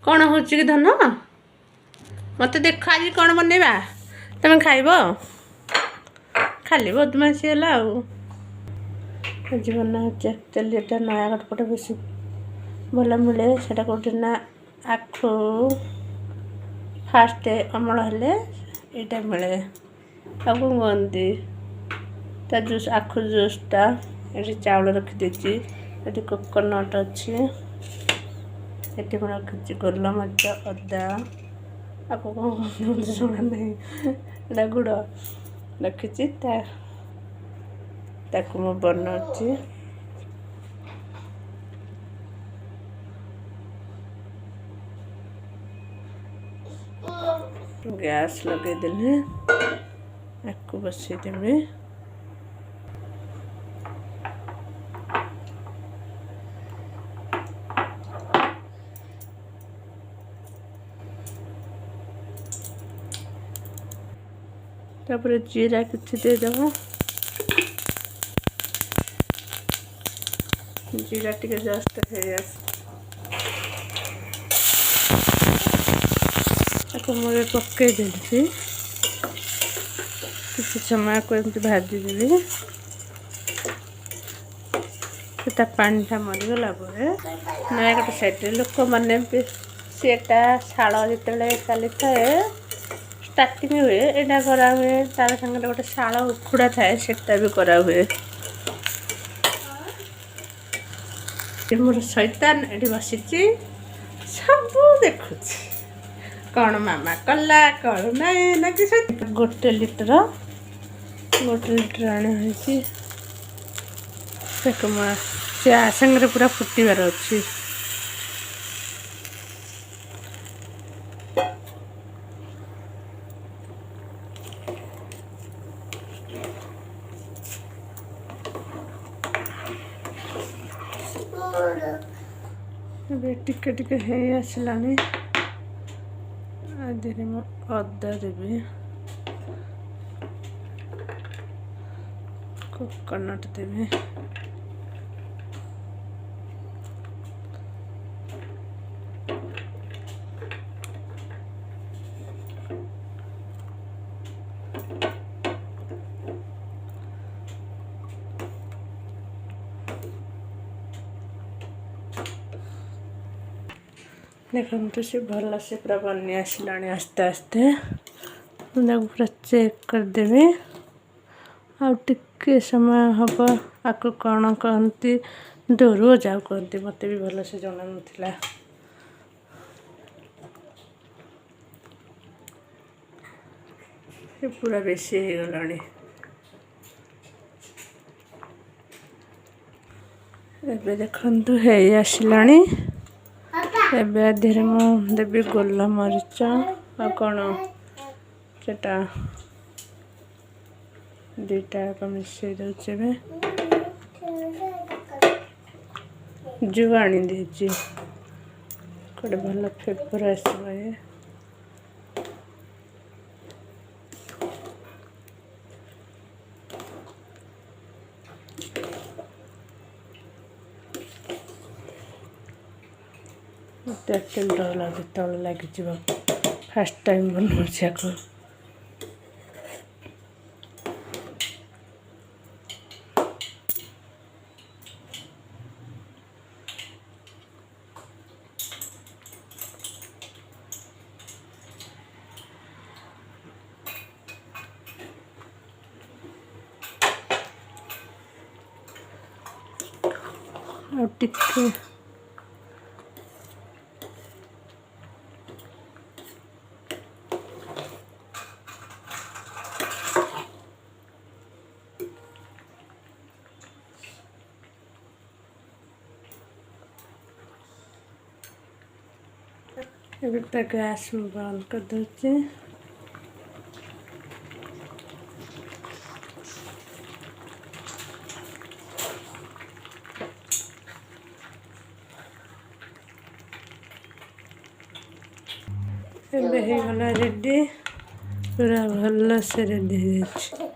कौन हो धन मत देख आज कौन बनवा तुम खाइब खाली बदमाशी है आज बना एक्चुअली ये नयागढ़ पटे बेस भल मिले से कौटे ना आखु फास्ट अमल हेले यहाँ मिले आपको कहती ता जूस आखु जूसटा ये चावल रखी ये कोकोनट अच्छी ये रखी गोलमरीच अदा आपको कौन शुणा नहीं गुड़ रखी ताकू बनाऊँ गैस लगेदेले आपको बसईदेवी तापर जीरा किसी देदेव जीरा टी जस्ट मुझे पकईदेली किसी समय को एमती भाजीदेवी पाटा मरीगला नयागढ़ साइड लोक मैंने सीटा शाल जो चली थाए स्टार्टिंग हुए यहाँ करा हुए तार सागर गोटे शाल उखुड़ा थाए सेटा भी करा हुए मोर शैतान ये बसी सब देखु कौन मामा कला कौन नहीं ना कि गोटे लिटर आने से सांगे पूरा फुटबार अच्छी टिके टिके है आसलानी आधे मु अदा देवी कोकोनट देवी देखो से भल से पूरा बनी आसला आस्ते आस्ते पूरा चेक करदेवी आके समय हम आपको कौन कहती डोरो जाऊ कहती मत भी भल से जना ना पूरा बेसी हो गला देखु है आसला एवं मु देवी गोलमरीच आ कौन सेटा दुईटा मिसई दे जू आनी दे कड़े भल फ्लेवर आसो ये मत एक्चुअली डर लगे तल लगे फास्ट टाइम बनाऊँ को और टिके गैस बंद कर दूचे रेडी पूरा भल से रेडी हो